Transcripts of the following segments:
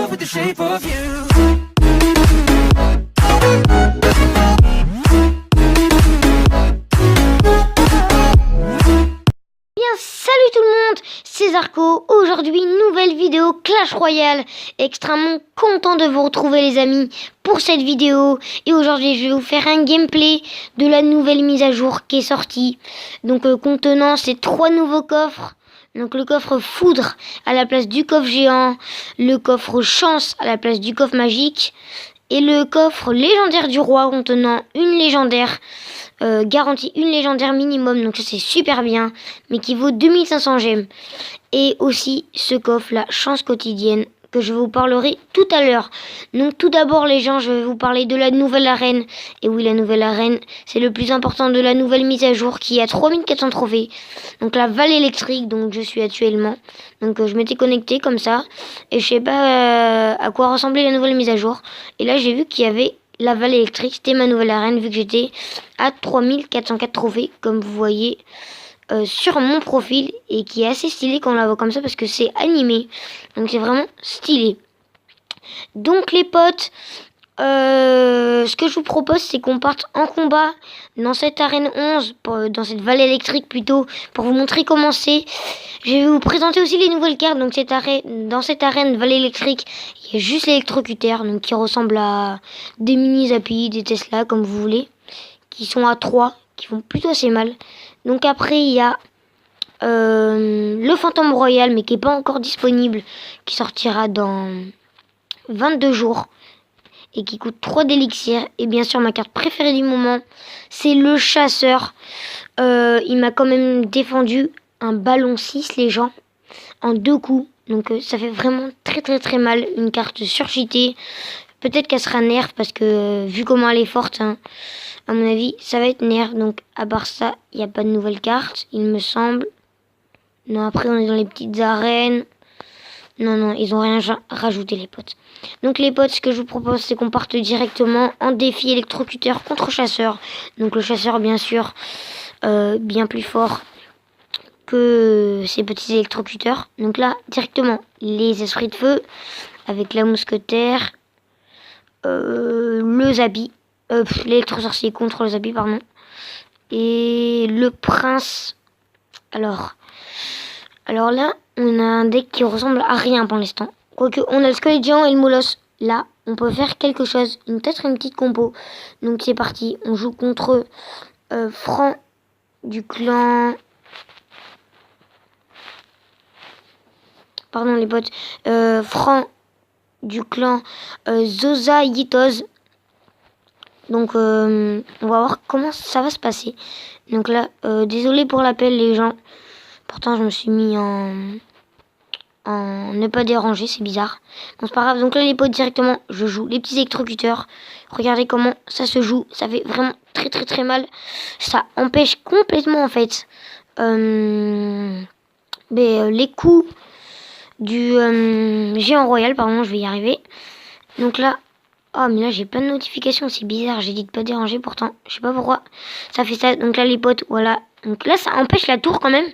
love with the shape of you. Bien, salut tout le monde, c'est Zarco. Aujourd'hui, nouvelle vidéo Clash Royale. Extrêmement content de vous retrouver les amis pour cette vidéo. Et aujourd'hui, je vais vous faire un gameplay de la nouvelle mise à jour qui est sortie. Donc contenant ces 3 nouveaux coffres. Donc le coffre foudre à la place du coffre géant, le coffre chance à la place du coffre magique et le coffre légendaire du roi contenant une légendaire, garantie une légendaire minimum, donc ça c'est super bien, mais qui vaut 2500 gemmes. Et aussi ce coffre la chance quotidienne que je vous parlerai tout à l'heure. Donc tout d'abord les gens, je vais vous parler de la nouvelle arène. Et oui, la nouvelle arène, c'est le plus important de la nouvelle mise à jour qui a 3400 trophées. Donc la vallée électrique, donc je suis actuellement. Donc je m'étais connecté comme ça. Et je sais pas à quoi ressemblait la nouvelle mise à jour. Et là j'ai vu qu'il y avait la vallée électrique, c'était ma nouvelle arène vu que j'étais à 3404 trophées comme vous voyez. Sur mon profil et qui est assez stylé quand on la voit comme ça parce que c'est animé, donc c'est vraiment stylé. Donc les potes, ce que je vous propose c'est qu'on parte en combat dans cette arène 11, dans cette vallée électrique plutôt, pour vous montrer comment c'est. Je vais vous présenter aussi les nouvelles cartes. Donc dans cette arène vallée électrique, il y a juste l'électrocuteur, donc qui ressemble à des mini Zappi, des Tesla comme vous voulez, qui sont à 3, qui font plutôt assez mal. Donc après il y a le fantôme royal mais qui n'est pas encore disponible, qui sortira dans 22 jours et qui coûte 3 d'élixir. Et bien sûr ma carte préférée du moment c'est le chasseur. Il m'a quand même défendu un ballon 6 les gens en 2 coups. Donc ça fait vraiment très mal. Une carte surcheatée. Peut-être qu'elle sera nerf parce que vu comment elle est forte, hein, à mon avis, ça va être nerf. Donc à part ça, il n'y a pas de nouvelles cartes, il me semble. Non, après on est dans les petites arènes. Non, ils ont rien rajouté les potes. Donc les potes, ce que je vous propose, c'est qu'on parte directement en défi électrocuteur contre chasseur. Donc le chasseur, bien sûr, bien plus fort que ces petits électrocuteurs. Donc là, directement, les esprits de feu avec la mousquetaire. Le Zabi, l'électro-sorcier contre le Zabi, pardon. Et le prince. Alors là, on a un deck qui ressemble à rien pour l'instant. Quoique, on a le squelette géant et le molosse. Là, on peut faire quelque chose. Peut-être une petite compo. Donc c'est parti. On joue contre Franc du clan. Pardon les potes. Franc du clan Zosa Yitoz. Donc on va voir comment ça va se passer. Donc là, désolé pour l'appel les gens. Pourtant je me suis mis en ne pas déranger, c'est bizarre. Bon c'est pas grave, donc là les potes directement, je joue les petits électrocuteurs. Regardez comment ça se joue, ça fait vraiment très mal. Ça empêche complètement en fait les coups du géant royal, pardon, je vais y arriver. Donc là, oh mais là j'ai plein de notifications, c'est bizarre, j'ai dit de pas déranger pourtant, je sais pas pourquoi ça fait ça. Donc là les potes, voilà, donc là ça empêche la tour quand même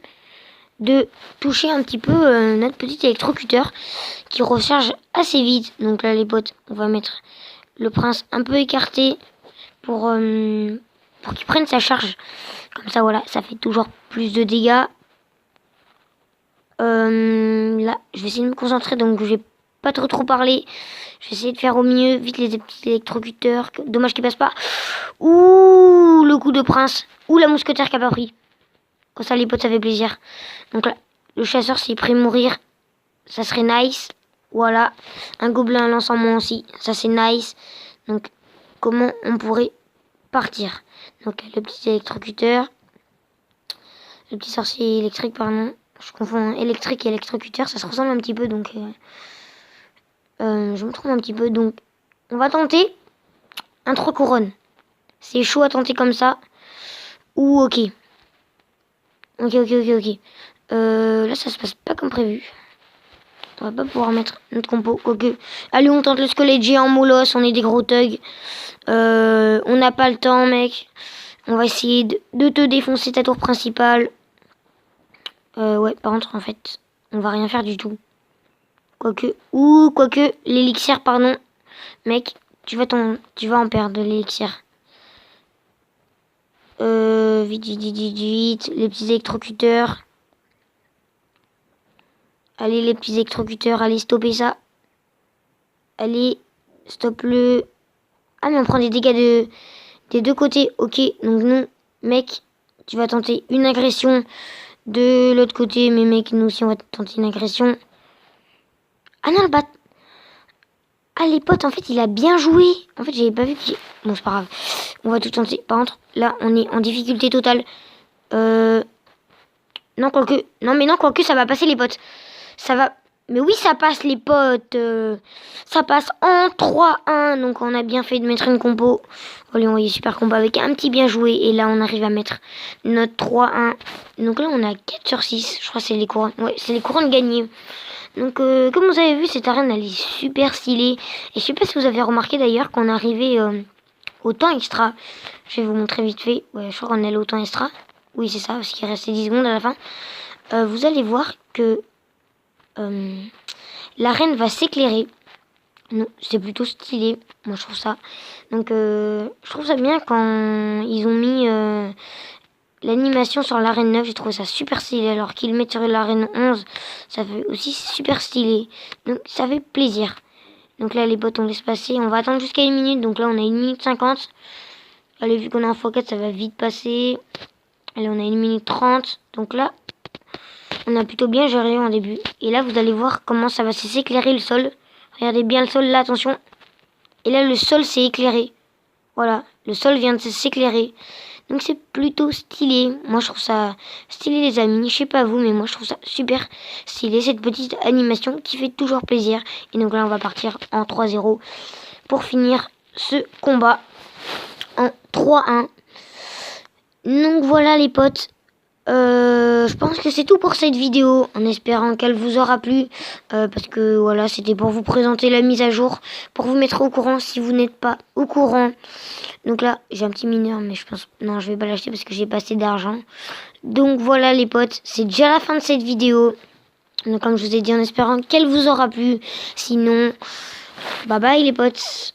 de toucher un petit peu notre petit électrocuteur qui recharge assez vite. Donc là les potes, on va mettre le prince un peu écarté pour qu'il prenne sa charge. Comme ça voilà, ça fait toujours plus de dégâts. Là je vais essayer de me concentrer, donc je vais pas trop parler. Je vais essayer de faire au mieux, vite les petits électrocuteurs. Dommage qu'ils passent pas. Ouh, le coup de prince. Ouh, la mousquetaire qui a pas pris. Comme ça, les potes, ça fait plaisir. Donc là, le chasseur, s'il est prêt à mourir, ça serait nice. Voilà. Un gobelin lance en moins aussi. Ça, c'est nice. Donc, comment on pourrait partir? Donc, le petit électrocuteur. Le petit sorcier électrique, pardon. Je confonds électrique et électrocuteur. Ça se ressemble un petit peu, donc... je me trompe un petit peu, donc on va tenter un 3 couronnes. C'est chaud à tenter comme ça. Ou ok. Ok. Là ça se passe pas comme prévu. On va pas pouvoir mettre notre compo. Quoique. Allez, on tente le squelette géant molosse, on est des gros thugs. On n'a pas le temps mec. On va essayer de te défoncer ta tour principale. Ouais, par contre en fait, on va rien faire du tout. Quoique, l'élixir, pardon. Mec, tu vas en perdre de l'élixir. Vite. Les petits électrocuteurs. Allez, les petits électrocuteurs. Allez, stoppez ça. Allez, stop-le. Ah, mais on prend des dégâts des deux côtés. Ok, donc non, mec, tu vas tenter une agression de l'autre côté. Mais mec, nous aussi, on va tenter une agression. Ah non, le bat. Ah, les potes, en fait, il a bien joué. En fait, j'avais pas vu qu'il... Bon, c'est pas grave. On va tout tenter. Par contre, là, on est en difficulté totale. Non, quoique... Non, quoique, ça va passer, les potes. Ça va... Mais oui, ça passe, les potes. Ça passe en 3-1. Donc, on a bien fait de mettre une compo. On lui envoyer super combo avec un petit bien joué. Et là, on arrive à mettre notre 3-1. Donc là, on a 4 sur 6. Je crois que c'est les couronnes. Ouais, c'est les couronnes gagnées. Donc, comme vous avez vu, cette arène, elle est super stylée. Et je sais pas si vous avez remarqué d'ailleurs qu'on est arrivé au temps extra. Je vais vous montrer vite fait. Ouais, je crois qu'on est allé au temps extra. Oui, c'est ça, parce qu'il restait 10 secondes à la fin. Vous allez voir que l'arène va s'éclairer. C'est plutôt stylé. Moi, je trouve ça. Donc, je trouve ça bien quand ils ont mis... l'animation sur l'arène 9, j'ai trouvé ça super stylé. Alors qu'ils le mettent sur l'arène 11, ça fait aussi super stylé. Donc ça fait plaisir. Donc là, les bots, on laisse passer. On va attendre jusqu'à 1 minute. Donc là, on a 1 minute 50. Allez, vu qu'on est en x4, ça va vite passer. Allez, on a 1 minute 30. Donc là, on a plutôt bien géré en début. Et là, vous allez voir comment ça va s'éclairer le sol. Regardez bien le sol là, attention. Et là, le sol s'est éclairé. Voilà, le sol vient de s'éclairer. Donc c'est plutôt stylé. Moi je trouve ça stylé les amis. Je sais pas vous mais moi je trouve ça super stylé. Cette petite animation qui fait toujours plaisir. Et donc là on va partir en 3-0 pour finir ce combat en 3-1. Donc voilà les potes. Je pense que c'est tout pour cette vidéo, en espérant qu'elle vous aura plu, parce que voilà, c'était pour vous présenter la mise à jour, pour vous mettre au courant si vous n'êtes pas au courant. Donc là, j'ai un petit mineur, mais je pense, non, je vais pas l'acheter parce que j'ai pas assez d'argent. Donc voilà les potes, c'est déjà la fin de cette vidéo. Donc comme je vous ai dit, en espérant qu'elle vous aura plu, sinon, bye bye les potes.